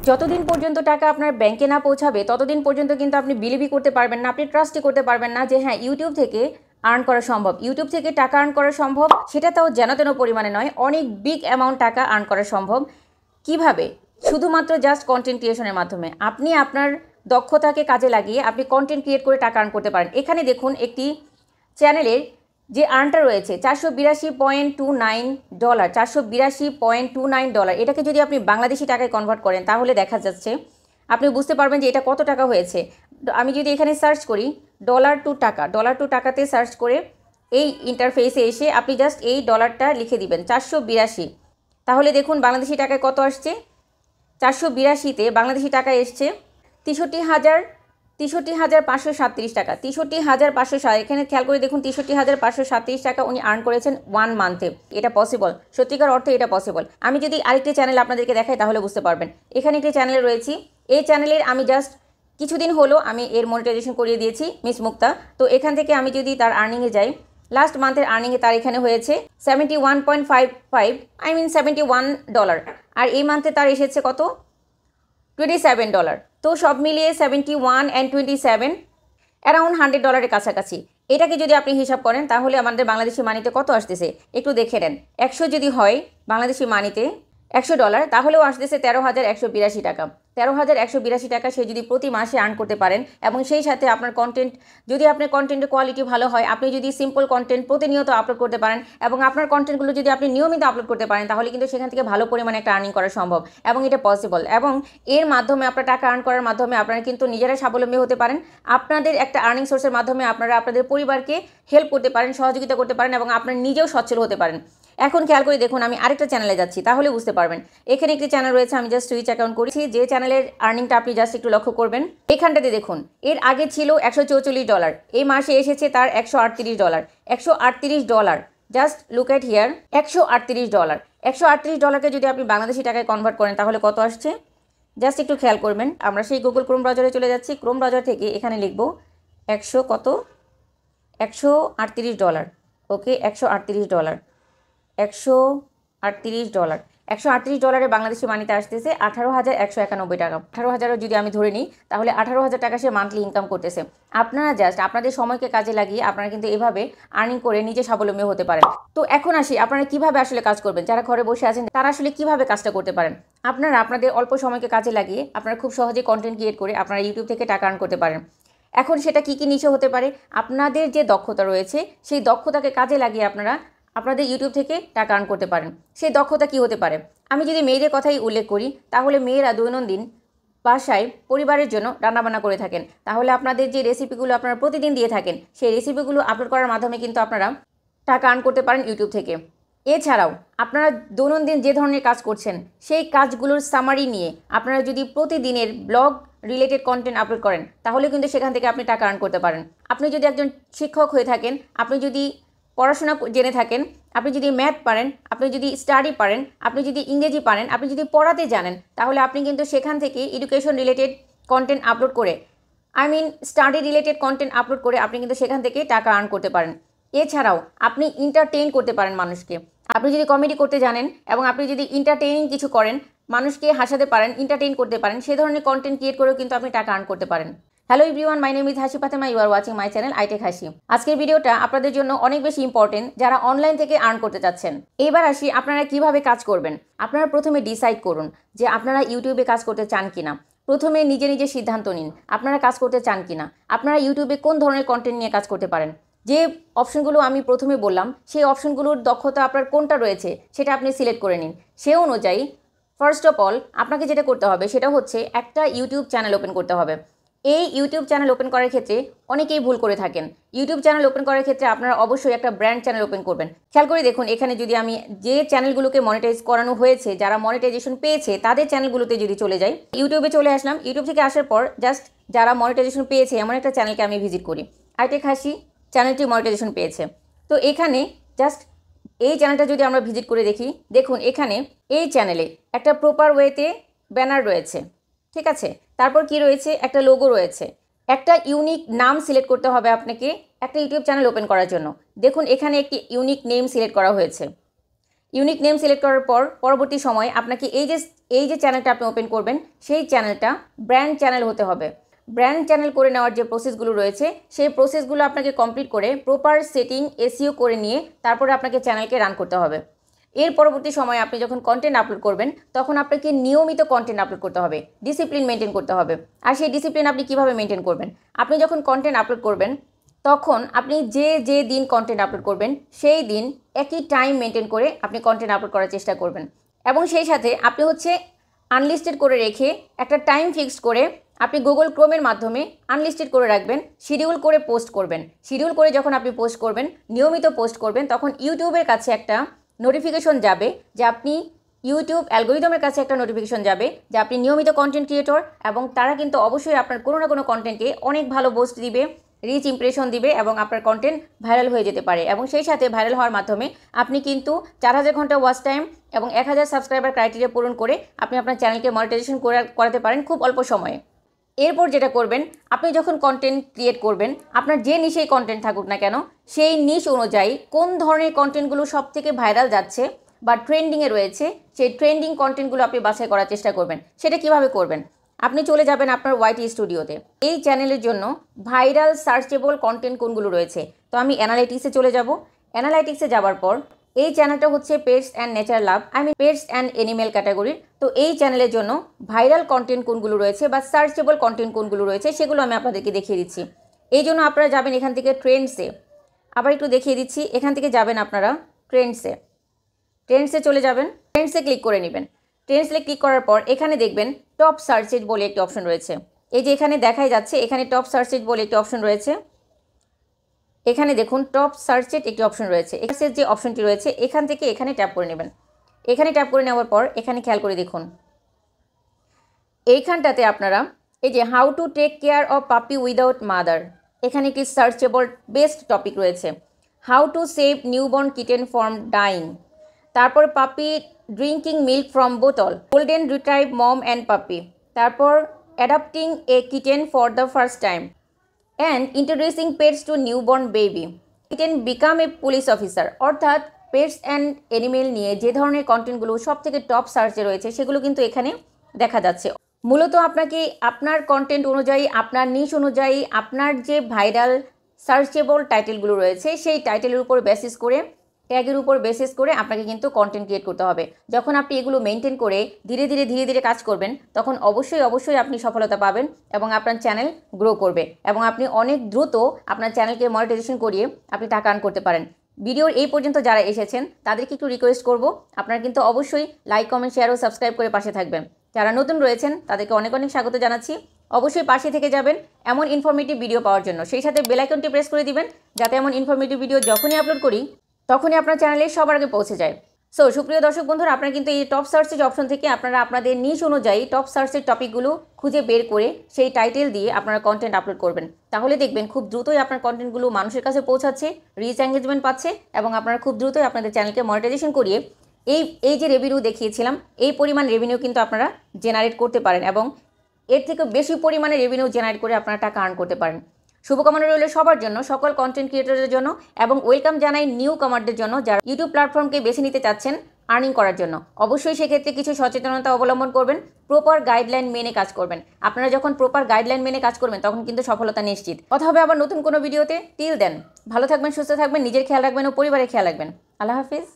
যতদিন পর্যন্ত টাকা আপনার ব্যাংকে না পৌঁছাবে ততদিন পর্যন্ত কিন্তু আপনি বিলিভই করতে পারবেন না, আপনি ট্রাস্টই করতে পারবেন না যে হ্যাঁ ইউটিউব থেকে আর্ন করা সম্ভব, ইউটিউব থেকে টাকা আর্ন করা সম্ভব, সেটা তাও যেন তেন পরিমাণে নয়, অনেক বিগ অ্যামাউন্ট টাকা আর্ন করা সম্ভব। কিভাবে? শুধুমাত্র জাস্ট কন্টেন্ট ক্রিয়েশনের মাধ্যমে। আপনি আপনার দক্ষতাকে কাজে লাগিয়ে আপনি কন্টেন্ট ক্রিয়েট করে টাকা আর্ন করতে পারেন। এখানে দেখুন একটি চ্যানেলের যে আর্নটা রয়েছে $482.29, $482.29। এটাকে যদি আপনি বাংলাদেশি টাকায় কনভার্ট করেন তাহলে দেখা যাচ্ছে, আপনি বুঝতে পারবেন যে এটা কত টাকা হয়েছে। আমি যদি এখানে সার্চ করি ডলার টু টাকাতে সার্চ করে এই ইন্টারফেসে এসে আপনি জাস্ট এই ডলারটা লিখে দিবেন 482, তাহলে দেখুন বাংলাদেশি টাকায় কত আসছে। 482তে বাংলাদেশি টাকায় এসছে 63,537 টাকা, 63,507। এখানে খেয়াল করে দেখুন 63,537 টাকা উনি আর্ন করেছেন 1 মান্থে। এটা পসিবল, সত্যিকার অর্থে এটা পসিবল। আমি যদি আরেকটি চ্যানেল আপনাদেরকে দেখাই তাহলে বুঝতে পারবেন। এখানে একটি চ্যানেলে রয়েছি, এই চ্যানেলের আমি জাস্ট কিছুদিন হলো আমি এর মনিটাইজেশন করিয়ে দিয়েছি, মিস মুক্তা। তো এখান থেকে আমি যদি তার আর্নিংয়ে যাই, লাস্ট মান্থের আর্নিংয়ে তার এখানে হয়েছে 71.55, $71। আর এই মান্থে তার এসেছে কত? $27। তো সব মিলিয়ে 71 and 27 অ্যারাউন্ড $100 কাছাকাছি। এটাকে যদি আপনি হিসাব করেন তাহলে আমাদের বাংলাদেশি মানিতে কত আসতেছে একটু দেখে নেন। 100 যদি হয় বাংলাদেশি মানিতে $100, তাহলেও আসতেছে 13,182 টাকা। 13,182 টাকা সে যদি প্রতি মাসে আর্ন করতে পারেন, এবং সেই সাথে আপনার কন্টেন্ট, যদি আপনার কন্টেন্টের কোয়ালিটি ভালো হয়, আপনি যদি সিম্পল কন্টেন্ট প্রতিনিয়ত আপলোড করতে পারেন এবং আপনার কন্টেন্টগুলো যদি আপনি নিয়মিত আপলোড করতে পারেন, তাহলে কিন্তু সেখান থেকে ভালো পরিমাণে একটা আর্নিং করা সম্ভব এবং এটা পসিবল। এবং এর মাধ্যমে আপনার টাকা আর্ন করার মাধ্যমে আপনারা কিন্তু নিজেরাই স্বাবলম্বী হতে পারেন। আপনাদের একটা আর্নিং সোর্সের মাধ্যমে আপনারা আপনাদের পরিবারকে হেল্প করতে পারেন, সহযোগিতা করতে পারেন এবং আপনার নিজেও সচ্ছল হতে পারেন। এখন খেয়াল করে দেখুন, আমি আরেকটা চ্যানেলে যাচ্ছি তাহলে বুঝতে পারবেন। এখানে একটি চ্যানেল রয়েছে, আমি জাস্ট সুইচ অ্যাকাউন্ট করেছি, যে চ্যানেলের আর্নিংটা আপনি জাস্ট একটু লক্ষ্য করবেন। এখানটাতে দেখুন এর আগে ছিল $144, এই মাসে এসেছে তার $138, $138। Just look at here, $138। $138কে যদি আপনি বাংলাদেশি টাকায় কনভার্ট করেন তাহলে কত আসছে জাস্ট একটু খেয়াল করবেন। আমরা সেই গুগল ক্রোম ব্রাউজারে চলে যাচ্ছি, ক্রোম ব্রাউজার থেকে এখানে লিখব 138, ওকে, $138, $138 বাংলাদেশি মানিতে আসতেছে 18,191 টাকা। 18,000 যদি আমি ধরে নিই তাহলে 18,000 টাকা সে মান্থলি ইনকাম করতেছে। আপনারা জাস্ট আপনাদের সময়কে কাজে লাগিয়ে আপনারা কিন্তু এভাবে আর্নিং করে নিজে স্বাবলম্বী হতে পারেন। তো এখন আসি, আপনারা কিভাবে আসলে কাজ করবেন। যারা ঘরে বসে আছেন তারা আসলে কিভাবে কাজটা করতে পারেন। আপনারা আপনাদের অল্প সময়কে কাজে লাগিয়ে আপনারা খুব সহজে কন্টেন্ট ক্রিয়েট করে আপনারা ইউটিউব থেকে টাকা আর্ন করতে পারেন। এখন সেটা কী কী নিশে হতে পারে, আপনাদের যে দক্ষতা রয়েছে সেই দক্ষতাকে কাজে লাগিয়ে আপনারা আপনাদের ইউটিউব থেকে টাকা আর্ন করতে পারেন। সেই দক্ষতা কি হতে পারে? আমি যদি মেয়েদের কথাই উল্লেখ করি তাহলে মেয়েরা দৈনন্দিন বাসায় পরিবারের জন্য রান্নাবান্না করে থাকেন, তাহলে আপনাদের যে রেসিপিগুলো আপনারা প্রতিদিন দিয়ে থাকেন সেই রেসিপিগুলো আপলোড করার মাধ্যমে কিন্তু আপনারা টাকা আর্ন করতে পারেন ইউটিউব থেকে। এছাড়াও আপনারা দৈনন্দিন যে ধরনের কাজ করছেন সেই কাজগুলোর সামারি নিয়ে আপনারা যদি প্রতিদিনের ব্লগ রিলেটেড কন্টেন্ট আপলোড করেন তাহলে কিন্তু সেখান থেকে আপনি টাকা আর্ন করতে পারেন। আপনি যদি একজন শিক্ষক হয়ে থাকেন, আপনি যদি পড়াশোনা জেনে থাকেন, আপনি যদি ম্যাথ পারেন, আপনি যদি স্টাডি পারেন, আপনি যদি ইংরেজি পারেন, আপনি যদি পড়াতে জানেন, তাহলে আপনি কিন্তু সেখান থেকে এডুকেশন রিলেটেড কন্টেন্ট আপলোড করে, স্টাডি রিলেটেড কন্টেন্ট আপলোড করে আপনি কিন্তু সেখান থেকে টাকা আর্ন করতে পারেন। এছাড়াও আপনি এন্টারটেইন করতে পারেন মানুষকে। আপনি যদি কমেডি করতে জানেন এবং আপনি যদি এন্টারটেইনিং কিছু করেন, মানুষকে হাসাতে পারেন, এন্টারটেইন করতে পারেন, সেই ধরনের কন্টেন্ট ক্রিয়েট করেও কিন্তু আপনি টাকা আর্ন করতে পারেন। Hello everyone, my name is Hasi Fatema, you are watching my channel iTech Hasi. আজকের ভিডিওটা আপনাদের জন্য অনেক বেশি ইম্পর্টেন্ট যারা অনলাইন থেকে আর্ন করতে চাচ্ছেন। এবার আসি আপনারা কিভাবে কাজ করবেন। আপনারা প্রথমে ডিসাইড করুন যে আপনারা ইউটিউবে কাজ করতে চান কিনা। প্রথমে নিজে নিজে সিদ্ধান্ত নিন আপনারা কাজ করতে চান কিনা, আপনারা ইউটিউবে কোন ধরনের কন্টেন্ট নিয়ে কাজ করতে পারেন। যে অপশনগুলো আমি প্রথমে বললাম সেই অপশনগুলোর দক্ষতা আপনার কোনটা রয়েছে সেটা আপনি সিলেক্ট করে নিন। সে অনুযায়ী ফার্স্ট অফ অল আপনাকে যেটা করতে হবে সেটা হচ্ছে একটা ইউটিউব চ্যানেল ওপেন করতে হবে। এই ইউটিউব চ্যানেল ওপেন করার ক্ষেত্রে অনেকেই ভুল করে থাকেন। ইউটিউব চ্যানেল ওপেন করার ক্ষেত্রে আপনারা অবশ্যই একটা ব্র্যান্ড চ্যানেল ওপেন করবেন। খেয়াল করে দেখুন, এখানে যদি আমি যে চ্যানেলগুলোকে মনিটাইজ করানো হয়েছে, যারা মনিটাইজেশন পেয়েছে তাদের চ্যানেলগুলোতে যদি চলে যাই, ইউটিউবে চলে আসলাম। ইউটিউব থেকে আসার পর জাস্ট যারা মনিটাইজেশন পেয়েছে এমন একটা চ্যানেলকে আমি ভিজিট করি। আইটেক হাসি চ্যানেলটি মনিটাইজেশন পেয়েছে। তো এখানে জাস্ট এই চ্যানেলটা যদি আমরা ভিজিট করে দেখি, দেখুন এখানে এই চ্যানেলে একটা প্রপার ওয়েতে ব্যানার রয়েছে, ঠিক আছে। তারপর কি রয়েছে, একটা লোগো রয়েছে। একটা ইউনিক নাম সিলেক্ট করতে হবে আপনাকে একটা ইউটিউব চ্যানেল ওপেন করার জন্য। দেখুন এখানে একটি ইউনিক নেম সিলেক্ট করা হয়েছে। ইউনিক নেম সিলেক্ট করার পর পরবর্তী সময় আপনাকে এই যে চ্যানেলটা আপনি ওপেন করবেন সেই চ্যানেলটা ব্র্যান্ড চ্যানেল হতে হবে। ব্র্যান্ড চ্যানেল করে নেওয়ার যে প্রসেসগুলো রয়েছে সেই প্রসেসগুলো আপনাকে কমপ্লিট করে প্রপার সেটিং এসইও করে নিয়ে তারপরে আপনাকে চ্যানেলকে রান করতে হবে। এর পরবর্তী সময়ে আপনি যখন কন্টেন্ট আপলোড করবেন তখন আপনাকে নিয়মিত কন্টেন্ট আপলোড করতে হবে, ডিসিপ্লিন মেনটেন করতে হবে। আর সেই ডিসিপ্লিন আপনি কীভাবে মেনটেন করবেন? আপনি যখন কন্টেন্ট আপলোড করবেন তখন আপনি যে দিন কন্টেন্ট আপলোড করবেন সেই দিন একই টাইম মেনটেন করে আপনি কন্টেন্ট আপলোড করার চেষ্টা করবেন। এবং সেই সাথে আপনি আনলিস্টেড করে রেখে একটা টাইম ফিক্সড করে আপনি গুগল ক্রোমের মাধ্যমে আনলিস্টেড করে রাখবেন, শিডিউল করে পোস্ট করবেন। শিডিউল করে যখন আপনি পোস্ট করবেন, নিয়মিত পোস্ট করবেন, তখন ইউটিউবের কাছে একটা নোটিফিকেশন যাবে যে আপনি ইউটিউব অ্যালগোরিদমের কাছে একটা নোটিফিকেশন যাবে যে আপনি নিয়মিত কন্টেন্ট ক্রিয়েটর, এবং তারা কিন্তু অবশ্যই আপনার কোনো না কোনো কন্টেন্টকে অনেক ভালো বুস্ট দিবে, রিচ ইমপ্রেশন দিবে এবং আপনার কন্টেন্ট ভাইরাল হয়ে যেতে পারে। এবং সেই সাথে ভাইরাল হওয়ার মাধ্যমে আপনি কিন্তু 4000 ঘন্টা ওয়াচ টাইম এবং 1000 সাবস্ক্রাইবার ক্রাইটেরিয়া পূরণ করে আপনি আপনার চ্যানেলকে মনিটাইজেশন করাতে পারেন খুব অল্প সময়ে। এরপর যেটা করবেন, আপনি যখন কন্টেন্ট ক্রিয়েট করবেন, আপনার যে নিশেই কন্টেন্ট থাকুক না কেন, সেই নিশ অনুযায়ী কোন ধরনের কন্টেন্টগুলো সব থেকে ভাইরাল যাচ্ছে বা ট্রেন্ডিংয়ে রয়েছে, সেই ট্রেন্ডিং কন্টেন্টগুলো আপনি বাছাই করার চেষ্টা করবেন। সেটা কিভাবে করবেন? আপনি চলে যাবেন আপনার ওয়াইটি স্টুডিওতে। এই চ্যানেলের জন্য ভাইরাল সার্চেবল কন্টেন্ট কোনগুলো রয়েছে, তো আমি অ্যানালাইটিক্সে চলে যাব। অ্যানালাইটিক্সে যাওয়ার পর এই চ্যানেলটা pets and nature love, pets and animal ক্যাটাগরির। তো এই চ্যানেলের জন্য ভাইরাল কন্টেন্ট কোনগুলো রয়েছে বা সার্চেবল কন্টেন্ট কোনগুলো রয়েছে সেগুলো আমি আপনাদেরকে দেখিয়ে দিচ্ছি। এই জন্য আপনারা যাবেন এখান থেকে ট্রেন্ডসে। আবার একটু দেখিয়ে দিচ্ছি, এখান থেকে যাবেন আপনারা ট্রেন্ডসে চলে যাবেন, ট্রেন্ডসে ক্লিক করে নেবেন। ট্রেন্ডসে ক্লিক করার পর এখানে দেখবেন টপ সার্চেজ বলে একটি অপশন রয়েছে। এই যে এখানে দেখাই যাচ্ছে, এখানে টপ সার্চেজ বলে একটি অপশন রয়েছে। এখানে দেখুন টপ সার্চের একটি অপশন রয়েছে। এখানে যে অপশনটি রয়েছে এখান থেকে এখানে ট্যাপ করে নেবেন। এখানে ট্যাপ করে নেওয়ার পর এখানে খেয়াল করে দেখুন, এইখানটাতে আপনারা এই যে how to take care of puppy without mother, এখানে একটি সার্চেবল বেস্ট টপিক রয়েছে। How to save newborn kitten from dying, তারপর পাপি ড্রিঙ্কিং মিল্ক ফ্রম বোতল, golden retrieve mom and puppy, তারপর adapting a kitten for the first time and introducing pets to newborn baby, kitten become a police officer. অর্থাৎ pets and animal নিয়ে যে ধরনের কন্টেন্টগুলো সব থেকে টপ সার্চে রয়েছে সেগুলো কিন্তু এখানে দেখা যাচ্ছে। মূলত আপনাকে আপনার কন্টেন্ট অনুযায়ী, আপনার নিশ অনুযায়ী, আপনার যে ভাইরাল সার্চেবল টাইটেলগুলো রয়েছে সেই টাইটেলের উপর বেসিস করে, ট্যাগের উপর বেসিস করে আপনাকে কিন্তু কন্টেন্ট ক্রিয়েট করতে হবে। যখন আপনি এগুলো মেনটেন করে ধীরে ধীরে কাজ করবেন তখন অবশ্যই আপনি সফলতা পাবেন এবং আপনার চ্যানেল গ্রো করবে এবং আপনি অনেক দ্রুত আপনার চ্যানেলকে মনিটাইজেশন করিয়ে আপনি টাকা আর্ন করতে পারেন। ভিডিওর এই পর্যন্ত যারা এসেছেন তাদেরকে একটু রিকোয়েস্ট করব, আপনারা কিন্তু অবশ্যই লাইক, কমেন্ট, শেয়ার ও সাবস্ক্রাইব করে পাশে থাকবেন। যারা নতুন রয়েছেন তাদেরকে অনেক স্বাগত জানাচ্ছি। অবশ্যই পাশে থেকে যাবেন এমন ইনফরমেটিভ ভিডিও পাওয়ার জন্য। সেই সাথে বেল আইকনটি প্রেস করে দিবেন যাতে এমন ইনফরমেটিভ ভিডিও যখনই আপলোড করি তখনই আপনার চ্যানেলে সবার আগে পৌঁছে যায়। সো সুপ্রিয় দর্শক বন্ধুরা, আপনারা কিন্তু এই টপ সার্চেজ অপশন থেকে আপনারা আপনাদের নিশ অনুযায়ী টপ সার্চের টপিকগুলো খুঁজে বের করে সেই টাইটেল দিয়ে আপনারা কন্টেন্ট আপলোড করবেন। তাহলে দেখবেন খুব দ্রুতই আপনার কন্টেন্টগুলো মানুষের কাছে পৌঁছাচ্ছে, রিচ এঙ্গেজমেন্ট পাচ্ছে এবং আপনারা খুব দ্রুতই আপনাদের চ্যানেলকে মনিটাইজেশন করিয়ে এই যে রেভিনিউ দেখিয়েছিলাম এই পরিমাণ রেভিনিউ কিন্তু আপনারা জেনারেট করতে পারেন এবং এর থেকে বেশি পরিমাণে রেভিনিউ জেনারেট করে আপনারা টাকা আর্ন করতে পারেন। শুভকামনা রইল সবার জন্য, সকল কন্টেন্ট ক্রিয়েটরদের জন্য, এবং ওয়েলকাম জানাই নিউ কামারদের জন্য যারা ইউটিউব প্ল্যাটফর্মকে বেছে নিতে চাচ্ছেন আর্নিং করার জন্য। অবশ্যই সেক্ষেত্রে কিছু সচেতনতা অবলম্বন করবেন, প্রপার গাইডলাইন মেনে কাজ করবেন। আপনারা যখন প্রপার গাইডলাইন মেনে কাজ করবেন তখন কিন্তু সফলতা নিশ্চিত। কথা হবে আবার নতুন কোনো ভিডিওতে। টিল দেন ভালো থাকবেন, সুস্থ থাকবেন, নিজের খেয়াল রাখবেন ও পরিবারের খেয়াল রাখবেন। আল্লাহ হাফিজ।